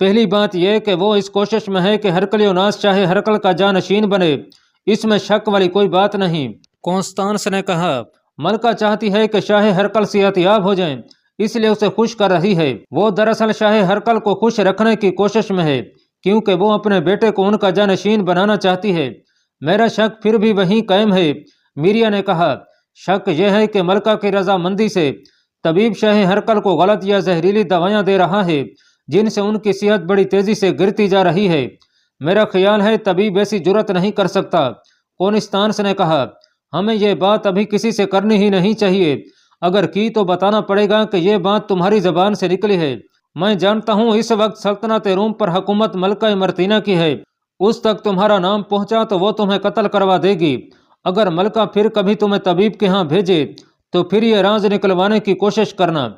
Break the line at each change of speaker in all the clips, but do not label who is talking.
پہلی بات یہ کہ وہ اس کوشش میں ہے کہ ہرکلیوناس چاہے ہرکل کا جانشین بنے، اس میں شک والی کوئی بات نہیں۔ کونستانس نے کہا، ملکہ چاہتی ہے کہ شاہ ہرکل صحت یاب ہو جائیں، اس لیے اسے خوش کر رہی ہے۔ وہ دراصل شاہ ہرکل کو خوش رکھنے کی کوشش میں ہے، کیونکہ وہ اپنے بیٹے کو ان کا جانشین بنانا چاہتی ہے۔ میرا شک پھر بھی وہیں قائم ہے، میریا نے کہا۔ شک یہ ہے کہ ملکہ کی رضامندی سے طبیب شاہ ہرکل کو غلط یا زہریلی دوائیاں دے رہا ہے، جن سے ان کی صحت بڑی تیزی سے گرتی جا رہی ہے۔ میرا خیال ہے طبیب ایسی جرت نہیں کر سکتا۔ کونستانس نے کہا، ہمیں یہ بات ابھی کسی سے کرنی ہی نہیں چاہیے، اگر کی تو بتانا پڑے گا کہ یہ بات تمہاری زبان سے نکلی ہے۔ میں جانتا ہوں اس وقت سلطنت روم پر حکومت ملکہ مرتینہ کی ہے، اس تک تمہارا نام پہنچا تو وہ تمہیں قتل کروا دے گی۔ اگر ملکہ پھر کبھی تمہیں طبیب کے ہاں بھیجے تو پھر یہ راز نکلوانے کی کوشش کرنا۔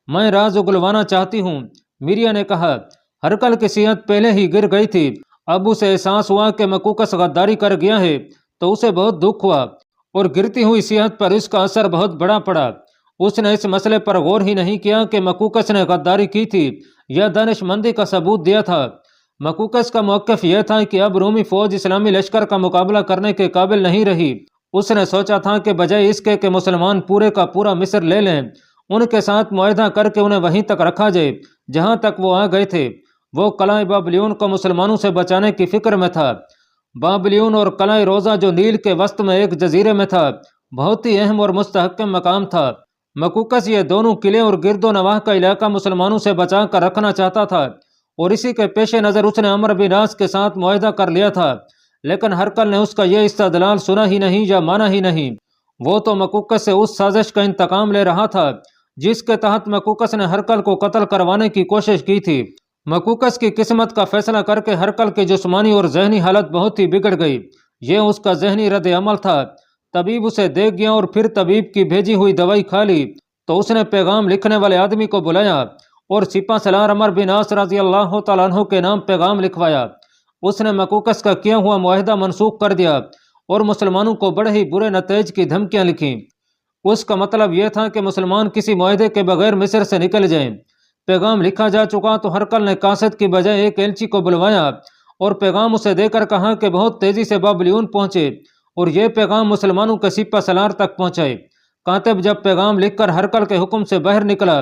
میں راز اگلوانا چاہتی ہوں، میریا نے کہا۔ ہرکل کی صحت پہلے ہی گر گئی تھی، اب اسے احساس ہوا کہ مکوکس غداری کر گیا ہے تو اسے بہت دکھ ہوا، اور گرتی ہوئی صحت پر اس کا اثر بہت بڑا پڑا۔ اس نے اس مسئلے پر غور ہی نہیں کیا کہ مکوکس نے غداری کی تھی یا دانش مندی کا ثبوت دیا تھا۔ مکوکس کا موقف یہ تھا کہ اب رومی فوج اسلامی لشکر کا مقابلہ کرنے کے قابل نہیں رہی۔ اس نے سوچا تھا کہ بجائے اس کے کہ مسلمان پورے کا پورا مصر لے لیں، ان کے ساتھ معاہدہ کر کے انہیں وہیں تک رکھا جائے جہاں تک وہ آ گئے تھے۔ وہ قلعہ بابلیون کو مسلمانوں سے بچانے کی فکر میں تھا۔ بابلیون اور قلعہ روزہ جو نیل کے وسط میں ایک جزیرے میں تھا، بہت ہی اہم اور مستحکم مقام تھا۔ مکوکس یہ دونوں قلعے اور گرد و نواح کا علاقہ مسلمانوں سے بچا کر رکھنا چاہتا تھا، اور اسی کے پیش نظر اس نے عمرو بن عاص کے ساتھ معاہدہ کر لیا تھا۔ لیکن ہرکل نے اس کا یہ استدلال سنا ہی نہیں یا مانا ہی نہیں۔ وہ تو مکوکس سے اس سازش کا انتقام لے رہا تھا جس کے تحت مکوکس نے ہرکل کو قتل کروانے کی کوشش کی تھی۔ مکوکس کی قسمت کا فیصلہ کر کے ہرکل کی جسمانی اور ذہنی حالت بہت ہی بگڑ گئی۔ یہ اس کا ذہنی رد عمل تھا۔ طبیب اسے دیکھ گیا اور پھر طبیب کی بھیجی ہوئی دوائی کھا لی تو اس نے پیغام لکھنے والے آدمی کو بلایا اور سپہ سالار عمرو بن عاص رضی اللہ تعالیٰ عنہ کے نام پیغام لکھوایا۔ اس نے مکوکس کا کیا ہوا معاہدہ منسوخ کر دیا اور مسلمانوں کو بڑے ہی برے نتائج کی دھمکیاں لکھیں۔ اس کا مطلب یہ تھا کہ مسلمان کسی معاہدے کے بغیر مصر سے نکل جائیں۔ پیغام لکھا جا چکا تو ہرکل نے قاصد کی بجائے ایک ایلچی کو بلوایا اور پیغام اسے دے کر کہا کہ بہت تیزی سے بابلیون پہنچے اور یہ پیغام مسلمانوں کے سپہ سالار تک پہنچائے۔ کاتب جب پیغام لکھ کر ہرکل کے حکم سے باہر نکلا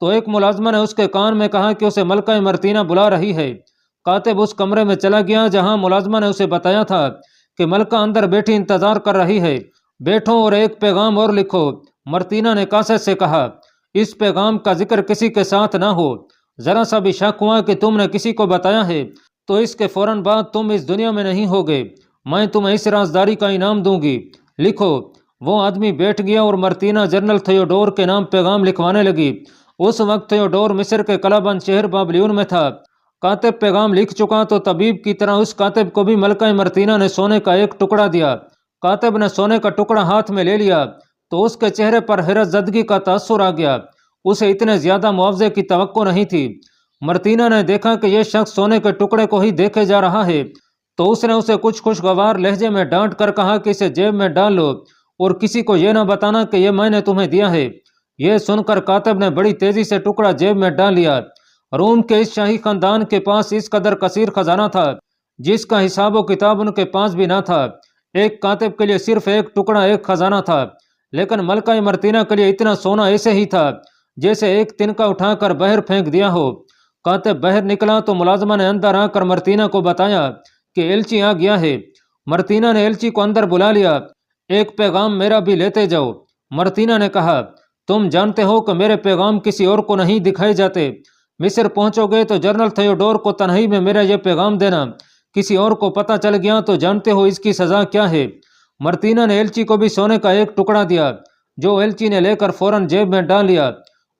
تو ایک ملازمہ نے اس کے کان میں کہا کہ اسے ملکہ مرتینہ بلا رہی ہے۔ کاتب اس کمرے میں چلا گیا جہاں ملازمہ نے اسے بتایا تھا کہ ملکہ اندر بیٹھی انتظار کر رہی ہے، بیٹھو اور ایک پیغام اور لکھو۔ مرتینہ نے قاصد سے کہا، اس پیغام کا ذکر کسی کے ساتھ نہ ہو، ذرا سا بھی شک ہوا کہ تم نے کسی کو بتایا ہے تو اس کے فوراً بعد تم اس دنیا میں نہیں ہوگے، میں تمہیں اس رازداری کا انعام دوں گی، لکھو۔ وہ آدمی بیٹھ گیا اور مرتینہ جنرل تھیوڈور کے نام پیغام لکھوانے لگی۔ اس وقت تھیوڈور مصر کے قلعہ بند شہر بابلیون میں تھا۔ کاتب پیغام لکھ چکا تو طبیب کی طرح اس کاتب کو بھی ملکہ مرتینہ نے سونے کا ایک ٹکڑا دیا۔ کاتب نے سونے کا ٹکڑا ہاتھ میں لے لیا تو اس کے چہرے پر حیرت زدگی کا تاثر آ گیا، اسے اتنے زیادہ معاوضے کی توقع نہیں تھی۔ مرتینہ نے دیکھا کہ یہ شخص سونے کے ٹکڑے کو ہی دیکھے جا رہا ہے تو اس نے اسے کچھ خوشگوار لہجے میں ڈانٹ کر کہا کہ اسے جیب میں ڈال لو اور کسی کو یہ نہ بتانا کہ یہ میں نے تمہیں دیا ہے۔ یہ سن کر کاتب نے بڑی تیزی سے ٹکڑا جیب میں ڈال لیا۔ روم کے اس شاہی خاندان کے پاس اس قدر کثیر خزانہ تھا جس کا حساب و کتاب ان کے پاس بھی نہ تھا۔ ایک کاتب کے لیے صرف ایک ٹکڑا ایک خزانہ تھا، لیکن ملکہ مرتینہ کے لیے اتنا سونا ایسے ہی تھا جیسے ایک تنکا اٹھا کر باہر پھینک دیا ہو۔ کاتب باہر نکلا تو ملازمہ نے اندر آ کر مرتینہ کو بتایا کہ ایلچی آ گیا ہے۔ مرتینہ نے ایلچی کو اندر بلا لیا۔ ایک پیغام میرا بھی لیتے جاؤ، مرتینہ نے کہا، تم جانتے ہو کہ میرے پیغام کسی اور کو نہیں دکھائے جاتے۔ مصر پہنچو گے تو جنرل تھیوڈور کو تنہائی میں میرا یہ پیغام دینا، کسی اور کو پتہ چل گیا تو جانتے ہو اس کی سزا کیا ہے۔ مرتینہ نے ایلچی کو بھی سونے کا ایک ٹکڑا دیا جو ایلچی نے لے کر فوراً جیب میں ڈال لیا۔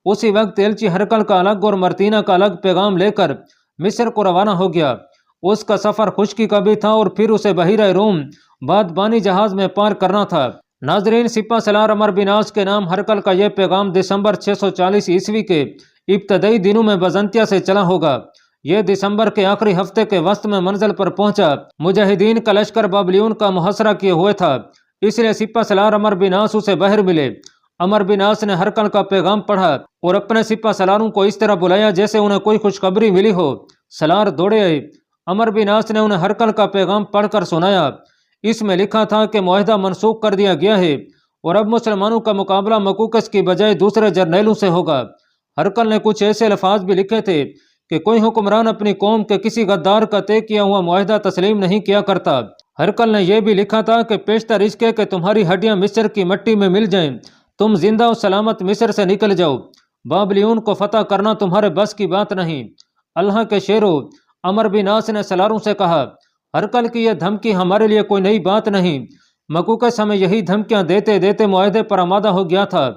اسی وقت ایلچی ہرکل کا الگ اور مرتینہ کا الگ پیغام لے کر مصر کو روانہ ہو گیا۔ اس کا سفر خشکی کا بھی تھا اور پھر اسے بحیرہ روم بادبانی جہاز میں پار کرنا تھا۔ ناظرین، سپہ سالار عمرو بن عاص کے نام ہرکل کا یہ پیغام دسمبر 640 عیسوی کے ابتدائی دنوں میں بزنطیہ سے چلا ہوگا۔ یہ دسمبر کے آخری ہفتے کے وسط میں منزل پر پہنچا۔ مجاہدین کا لشکر بابلیون کا محاصرہ کیے ہوئے تھا، اس لیے سپہ سالار عمرو بن عاص اسے باہر ملے۔ عمرو بن عاص نے ہرکل کا پیغام پڑھا اور اپنے سپہ سالاروں کو اس طرح بلایا جیسے انہیں کوئی خوشخبری ملی ہو۔ سلار دوڑے آئے۔ عمر بن عاص نے انہیں ہرقل کا پیغام پڑھ کر سنایا۔ اس میں لکھا تھا کہ معاہدہ منسوخ کر دیا گیا ہے اور اب مسلمانوں کا مقابلہ مکوکس کی بجائے دوسرے جرنیلوں سے ہوگا۔ ہرقل نے کچھ ایسے الفاظ بھی لکھے تھے کہ کوئی حکمران اپنی قوم کے کسی غدار کا طے کیا ہوا معاہدہ تسلیم نہیں کیا کرتا۔ ہرقل نے یہ بھی لکھا تھا کہ پیشتر اس کے کہ تمہاری ہڈیاں مصر کی مٹی میں مل جائیں، تم زندہ و سلامت مصر سے نکل جاؤ، بابلیون کو فتح کرنا تمہارے بس کی بات نہیں۔ اللہ کے شیرو، عمر بن عاص نے سلاروں سے کہا، ہرقل کی یہ دھمکی ہمارے لیے کوئی نئی بات نہیں۔ مکوکس ہمیں یہی دھمکیاں دیتے دیتے معاہدے پر آمادہ ہو گیا تھا۔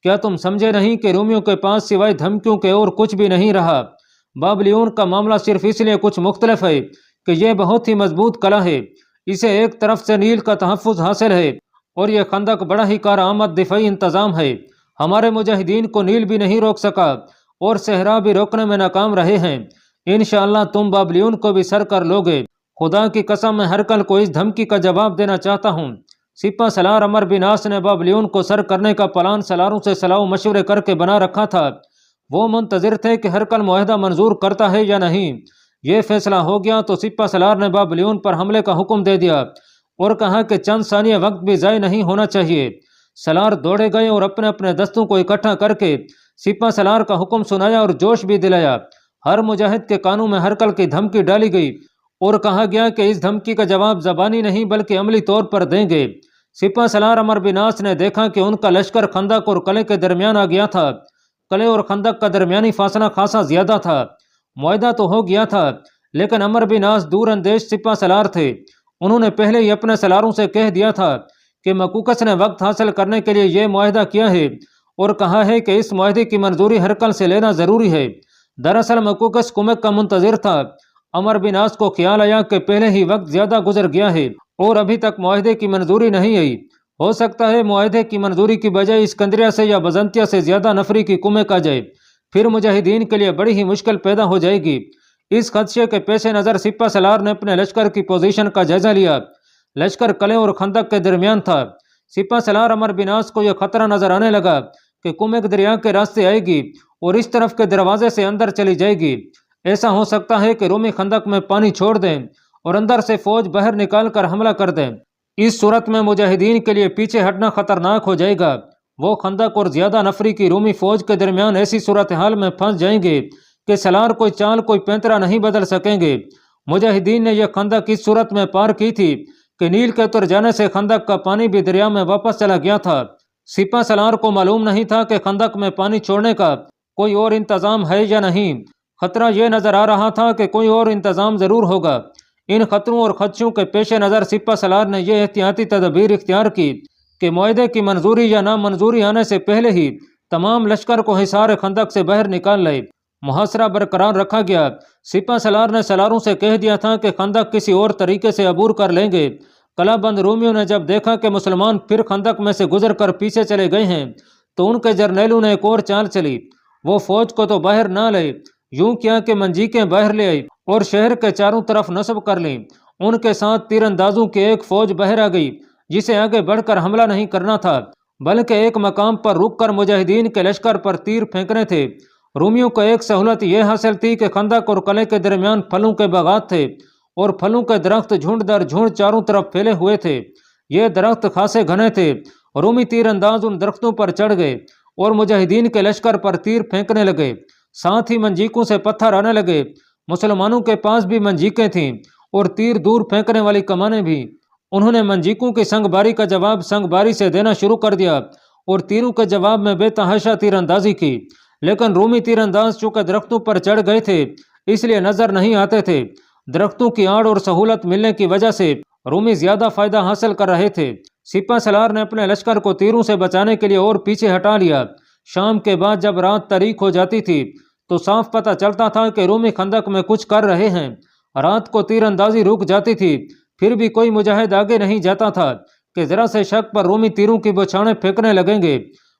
کیا تم سمجھے نہیں کہ رومیوں کے پاس سوائے دھمکیوں کے اور کچھ بھی نہیں رہا؟ بابلیون کا معاملہ صرف اس لیے کچھ مختلف ہے کہ یہ بہت ہی مضبوط قلعہ ہے، اسے ایک طرف سے نیل کا تحفظ حاصل ہے اور یہ خندق بڑا ہی کارآمد دفاعی انتظام ہے۔ ہمارے مجاہدین کو نیل بھی نہیں روک سکا اور صحرا بھی روکنے میں ناکام رہے ہیں۔ انشاءاللہ تم بابلیون کو بھی سر کر لوگے۔ خدا کی قسم میں ہرقل کو اس دھمکی کا جواب دینا چاہتا ہوں۔ سپہ سالار عمر بن عاص نے بابلیون کو سر کرنے کا پلان سالاروں سے صلاح و مشورے کر کے بنا رکھا تھا۔ وہ منتظر تھے کہ ہرقل معاہدہ منظور کرتا ہے یا نہیں۔ یہ فیصلہ ہو گیا تو سپہ سالار نے بابلیون پر حملے کا حکم دے دیا اور کہا کہ چند ثانیہ وقت بھی ضائع نہیں ہونا چاہیے۔ سالار دوڑے گئے اور اپنے اپنے دستوں کو اکٹھا کر کے سپہ سالار کا حکم سنایا اور جوش بھی دلایا۔ ہر مجاہد کے کانوں میں ہرقل کی دھمکی ڈالی گئی اور کہا گیا کہ اس دھمکی کا جواب زبانی نہیں بلکہ عملی طور پر دیں گے۔ سپہ سالار عمر بن عاص نے دیکھا کہ ان کا لشکر خندق اور قلعے کے درمیان آ گیا تھا۔ قلعے اور خندق کا درمیانی فاصلہ خاصا زیادہ تھا۔ معاہدہ تو ہو گیا تھا لیکن عمر بن عاص دور اندیش سپہ سالار تھے۔ انہوں نے پہلے ہی اپنے سالاروں سے کہہ دیا تھا کہ مکوکس نے وقت حاصل کرنے کے لیے یہ معاہدہ کیا ہے اور کہا ہے کہ اس معاہدے کی منظوری ہرقل سے لینا ضروری ہے۔ دراصل مکوکس کمک کا منتظر تھا۔ عمر بن عاص کو خیال آیا کہ پہلے ہی وقت زیادہ گزر گیا ہے اور ابھی تک معاہدے کی منظوری نہیں آئی۔ ہو سکتا ہے معاہدے کی منظوری کی بجائے اسکندریہ سے یا بزنطیہ سے زیادہ نفری کی کمک آ جائے، پھر مجاہدین کے لیے بڑی ہی مشکل پیدا ہو جائے گی۔ اس خدشے کے پیش نظر سپہ سالار نے اپنے لشکر کی پوزیشن کا جائزہ لیا۔ لشکر قلعے اور خندق کے درمیان تھا۔ سپہ سالار عمر بن عاص کو یہ خطرہ نظر آنے لگا کہ کمک دریا کے راستے آئے گی اور اس طرف کے دروازے سے اندر چلی جائے گی۔ ایسا ہو سکتا ہے کہ رومی خندق میں پانی چھوڑ دیں اور اندر سے فوج باہر نکال کر حملہ کر دیں۔ اس صورت میں مجاہدین کے لیے پیچھے ہٹنا خطرناک ہو جائے گا۔ وہ خندق اور زیادہ نفری کی رومی فوج کے درمیان ایسی صورتحال میں پھنس جائیں گے کہ سالار کوئی چال کوئی پینترا نہیں بدل سکیں گے۔ مجاہدین نے یہ خندق اس صورت میں پار کی تھی کہ نیل کے اتر جانے سے خندق کا پانی بھی دریا میں واپس چلا گیا تھا۔ سپہ سالار کو معلوم نہیں تھا کہ خندق میں پانی چھوڑنے کا کوئی اور انتظام ہے یا نہیں۔ خطرہ یہ نظر آ رہا تھا کہ کوئی اور انتظام ضرور ہوگا۔ ان خطروں اور خدشوں کے پیش نظر سپہ سالار نے یہ احتیاطی تدابیر اختیار کی کہ معاہدے کی منظوری یا نامنظوری آنے سے پہلے ہی تمام لشکر کو حصار خندق سے باہر نکال لائے۔ محاصرہ برقرار رکھا گیا۔ سپہ سالار نے سالاروں سے کہہ دیا تھا کہ خندق کسی اور طریقے سے عبور کر لیں گے۔ قلعہ بند رومیوں نے جب دیکھا کہ مسلمان پھر خندق میں سے گزر کر پیچھے چلے گئے ہیں تو ان کے جرنیلوں نے ایک اور چال چلی۔ وہ فوج کو تو باہر نہ لائے، یوں کیا کہ منجیقیں باہر لے آئی اور شہر کے چاروں طرف نصب کر لیں۔ ان کے ساتھ تیر اندازوں کی ایک فوج باہر آ گئی جسے آگے بڑھ کر حملہ نہیں کرنا تھا بلکہ ایک مقام پر رک کر مجاہدین کے لشکر پر تیر پھینکنے تھے۔ رومیوں کو ایک سہولت یہ حاصل تھی کہ خندق اور قلعے کے درمیان پھلوں کے باغات تھے اور پھلوں کے درخت جھنڈ در جھنڈ چاروں طرف پھیلے ہوئے تھے۔ یہ درخت خاصے گھنے تھے۔ رومی تیر انداز ان درختوں پر چڑھ گئے اور مجاہدین کے لشکر پر تیر پھینکنے لگے، ساتھ ہی منجیقوں سے پتھر آنے لگے۔ مسلمانوں کے پاس بھی منجیقیں تھیں اور تیر دور پھینکنے والی کمانیں بھی۔ انہوں نے منجیقوں کی سنگ باری کا جواب سنگ باری سے دینا شروع کر دیا اور تیروں کے جواب میں بے تحاشا تیر اندازی کی، لیکن رومی تیر انداز چونکہ درختوں پر چڑھ گئے تھے اس لیے نظر نہیں آتے تھے۔ درختوں کی آڑ اور سہولت ملنے کی وجہ سے رومی زیادہ فائدہ حاصل کر رہے تھے۔ سپہ سالار نے اپنے لشکر کو تیروں سے بچانے کے لیے اور پیچھے ہٹا لیا۔ شام کے بعد جب رات تاریک ہو جاتی تھی تو صاف پتہ چلتا تھا کہ رومی خندق میں کچھ کر رہے ہیں۔ رات کو تیر اندازی رک جاتی تھی، پھر بھی کوئی مجاہد آگے نہیں جاتا تھا کہ ذرا سے شک پر رومی تیروں کی بوچھاڑیں پھینکنے لگیں گے۔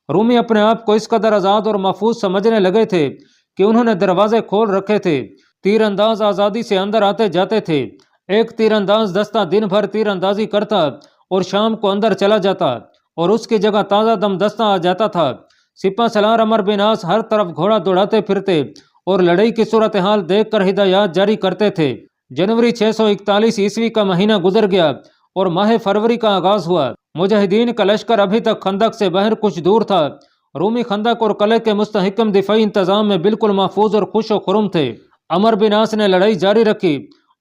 رومی اپنے آپ کو اس قدر آزاد اور محفوظ سمجھنے لگے تھے کہ انہوں نے دروازے کھول رکھے تھے۔ تیر انداز آزادی سے اندر آتے جاتے تھے۔ ایک تیر انداز دستہ دن بھر تیر اندازی کرتا اور شام کو اندر چلا جاتا اور اس کی جگہ تازہ دم دستہ آ جاتا تھا۔ سپہ سالار عمر بن عاص ہر طرف گھوڑا دوڑاتے پھرتے اور لڑائی کی صورتحال دیکھ کر ہدایات جاری کرتے تھے۔ جنوری 641 عیسوی کا مہینہ گزر گیا اور ماہ فروری کا آغاز ہوا۔ مجاہدین کا لشکر ابھی تک خندق سے باہر کچھ دور تھا۔ رومی خندق اور قلعے کے مستحکم دفاعی انتظام میں بالکل محفوظ اور خوش و خرم تھے۔ عمرو بن عاص نے لڑائی جاری رکھی۔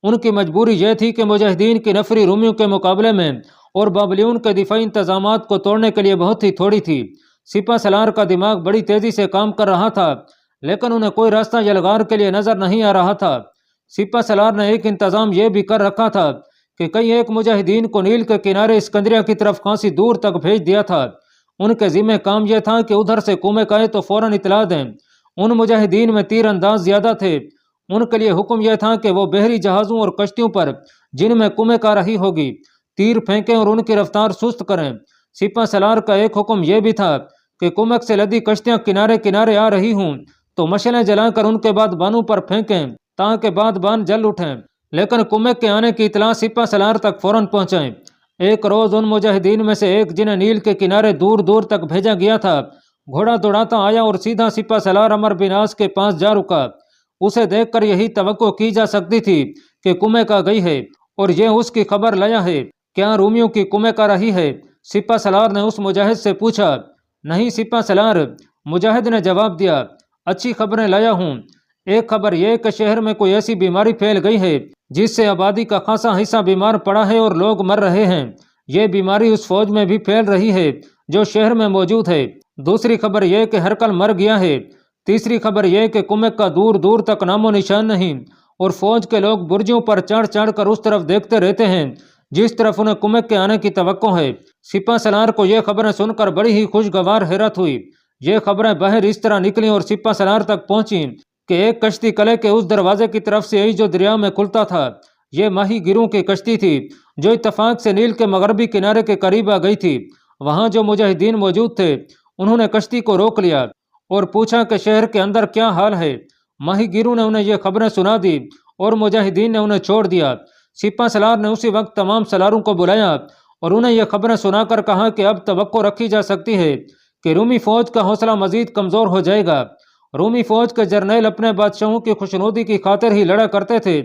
ان کی مجبوری یہ تھی کہ مجاہدین کی نفری رومیوں کے مقابلے میں اور بابلیون کے دفاعی انتظامات کو توڑنے کے لیے بہت ہی تھوڑی تھی۔ سپہ سالار کا دماغ بڑی تیزی سے کام کر رہا تھا، لیکن انہیں کوئی راستہ یلغار کے لیے نظر نہیں آ رہا تھا۔ سپہ سالار نے ایک انتظام یہ بھی کر رکھا تھا کہ کئی ایک مجاہدین کو نیل کے کنارے اسکندریہ کی طرف خاصی دور تک بھیج دیا تھا۔ ان کے ذمہ کام یہ تھا کہ ادھر سے کومک آئے تو فوراً اطلاع دیں۔ ان مجاہدین میں تیر انداز زیادہ تھے۔ ان کے لیے حکم یہ تھا کہ وہ بحری جہازوں اور کشتیوں پر جن میں کومک آ رہی ہوگی تیر پھینکیں اور ان کی رفتار سست کریں۔ سپہ سالار کا ایک حکم یہ بھی تھا کہ کومک سے لدی کشتیاں کنارے کنارے آ رہی ہوں تو مشعلیں جلا کر ان کے بعد بانوں پر پھینکیں تاکہ بعد بان جل اٹھیں، لیکن کومک کے آنے کی اطلاع سپہ سالار تک فوراً پہنچائیں۔ ایک روز ان مجاہدین میں سے ایک جنہیں نیل کے کنارے دور دور تک بھیجا گیا تھا گھوڑا دوڑاتا آیا اور سیدھا سپہ سالار عمرو بن عاص کے پاس جا رکا۔ اسے دیکھ کر یہی توقع کی جا سکتی تھی کہ کومک آ گئی ہے اور یہ اس کی خبر لایا ہے۔ کیا رومیوں کی کومک آ رہی ہے؟ سپہ سالار نے اس مجاہد سے پوچھا۔ نہیں سپہ سالار، مجاہد نے جواب دیا، اچھی خبریں لایا ہوں۔ ایک خبر یہ کہ شہر میں کوئی ایسی بیماری پھیل گئی ہے جس سے آبادی کا خاصا حصہ بیمار پڑا ہے اور لوگ مر رہے ہیں۔ یہ بیماری اس فوج میں بھی پھیل رہی ہے جو شہر میں موجود ہے۔ دوسری خبر یہ کہ ہرقل مر گیا ہے۔ تیسری خبر یہ کہ کومک کا دور دور تک نام و نشان نہیں اور فوج کے لوگ برجوں پر چڑھ چڑھ کر اس طرف دیکھتے رہتے ہیں جس طرف انہیں کومک کے آنے کی توقع ہے۔ سپہ سالار کو یہ خبریں سن کر بڑی ہی خوشگوار حیرت ہوئی۔ یہ خبریں باہر اس طرح نکلیں اور سپہ سالار تک پہنچیں کہ ایک کشتی قلعے کے اس دروازے کی طرف سے آئی جو دریا میں کھلتا تھا۔ یہ ماہی گیروں کی کشتی تھی جو اتفاق سے نیل کے مغربی کنارے کے قریب آ گئی تھی۔ وہاں جو مجاہدین موجود تھے انہوں نے کشتی کو روک لیا اور پوچھا کہ شہر کے اندر کیا حال ہے۔ ماہی گیروں نے انہیں یہ خبریں سنا دی اور مجاہدین نے انہیں چھوڑ دیا۔ سپہ سالار نے اسی وقت تمام سالاروں کو بلایا اور انہیں یہ خبریں سنا کر کہا کہ اب توقع رکھی جا سکتی ہے کہ رومی فوج کا حوصلہ مزید کمزور ہو جائے گا۔ رومی فوج کے جرنیل اپنے بادشاہوں کی خوشنودی کی خاطر ہی لڑا کرتے تھے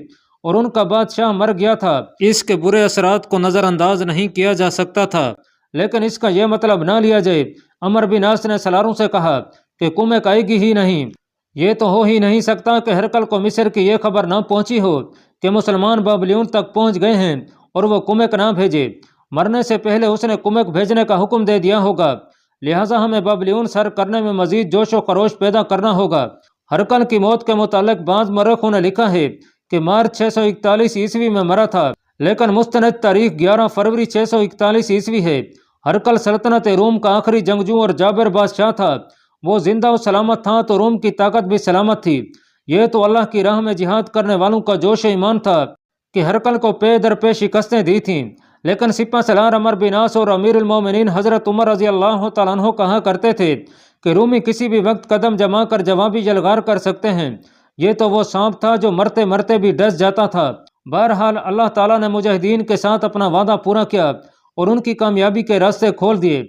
اور ان کا بادشاہ مر گیا تھا۔ اس کے برے اثرات کو نظر انداز نہیں کیا جا سکتا تھا، لیکن اس کا یہ مطلب نہ لیا جائے۔ عمرو بن عاص نے سالاروں سے کہا کہ کومک آئے گی ہی نہیں۔ یہ تو ہو ہی نہیں سکتا کہ ہرقل کو مصر کی یہ خبر نہ پہنچی ہو کہ مسلمان بابلیون تک پہنچ گئے ہیں اور وہ کومک نہ بھیجے۔ مرنے سے پہلے اس نے کومک بھیجنے کا حکم دے دیا ہوگا، لہٰذا ہمیں بابلیون سر کرنے میں مزید جوش و خروش پیدا کرنا ہوگا۔ ہرقل کی موت کے متعلق بعض مورخوں نے لکھا ہے کہ مارچ 641 عیسوی میں مرا تھا، لیکن مستند تاریخ 11 فروری 641 عیسوی ہے۔ ہرقل سلطنت روم کا آخری جنگجو اور جابر بادشاہ تھا۔ وہ زندہ و سلامت تھا تو روم کی طاقت بھی سلامت تھی۔ یہ تو اللہ کی راہ میں جہاد کرنے والوں کا جوش ایمان تھا کہ ہرقل کو پے در پے شکستیں دی تھیں، لیکن سپہ سالار عمرو بن عاص اور امیر المومنین حضرت عمر رضی اللہ تعالیٰ عنہ کہا کرتے تھے کہ رومی کسی بھی وقت قدم جما کر جوابی یلغار کر سکتے ہیں۔ یہ تو وہ سانپ تھا جو مرتے مرتے بھی ڈس جاتا تھا۔ بہرحال اللہ تعالیٰ نے مجاہدین کے ساتھ اپنا وعدہ پورا کیا اور ان کی کامیابی کے راستے کھول دیے۔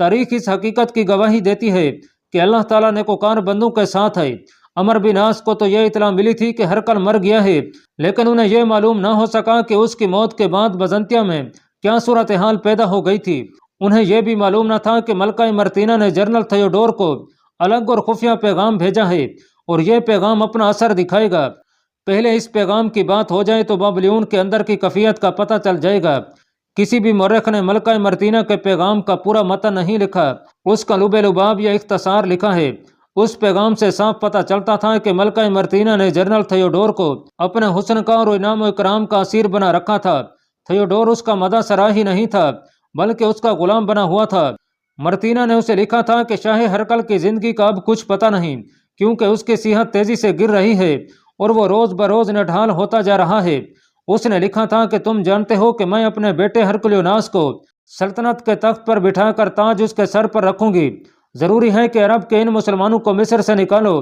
تاریخ اس حقیقت کی گواہی دیتی ہے کہ اللہ تعالیٰ نیکوکار بندوں کے ساتھ ہے۔ عمرو بن عاص کو تو یہ اطلاع ملی تھی کہ ہرقل مر گیا ہے، لیکن انہیں یہ معلوم نہ ہو سکا کہ اس کی موت کے بعد بزنطیہ میں کیا صورتحال پیدا ہو گئی تھی۔ انہیں یہ بھی معلوم نہ تھا کہ ملکہ مرتینہ نے جنرل تھیوڈور کو الگ اور خفیہ پیغام بھیجا ہے اور یہ پیغام اپنا اثر دکھائے گا۔ پہلے اس پیغام کی بات ہو جائے تو بابلیون کے اندر کی کیفیت کا پتہ چل جائے گا۔ کسی بھی مورخ نے ملکہ مرتینہ کے پیغام کا پورا متن نہیں لکھا، اس کا لب لباب یا اختصار لکھا ہے۔ اس پیغام سے صاف پتہ چلتا تھا کہ ملکہ مرتینہ نے جنرل تھیوڈور کو اپنے حسن کا اور انعام و اکرام کا اسیر بنا رکھا تھا۔ تھیوڈور اس کا مدح سرا ہی نہیں تھا بلکہ اس کا غلام بنا ہوا تھا۔ مرتینہ نے اسے لکھا تھا کہ شاہ ہرقل کی زندگی کا اب کچھ پتہ نہیں، کیونکہ اس کی صحت تیزی سے گر رہی ہے اور وہ روز بروز نڈھال ہوتا جا رہا ہے۔ اس نے لکھا تھا کہ تم جانتے ہو کہ میں اپنے بیٹے ہرقلیوناس کو سلطنت کے تخت پر بٹھا کر تاج اس کے سر پر رکھوں گی۔ ضروری ہے کہ عرب کے ان مسلمانوں کو مصر سے نکالو،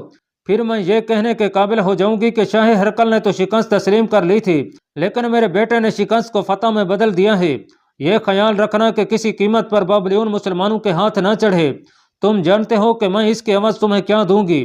پھر میں یہ کہنے کے قابل ہو جاؤں گی کہ شاہ ہرقل نے تو شکست تسلیم کر لی تھی، لیکن میرے بیٹے نے شکست کو فتح میں بدل دیا ہے۔ یہ خیال رکھنا کہ کسی قیمت پر بابلیون مسلمانوں کے ہاتھ نہ چڑھے۔ تم جانتے ہو کہ میں اس کے عوض تمہیں کیا دوں گی۔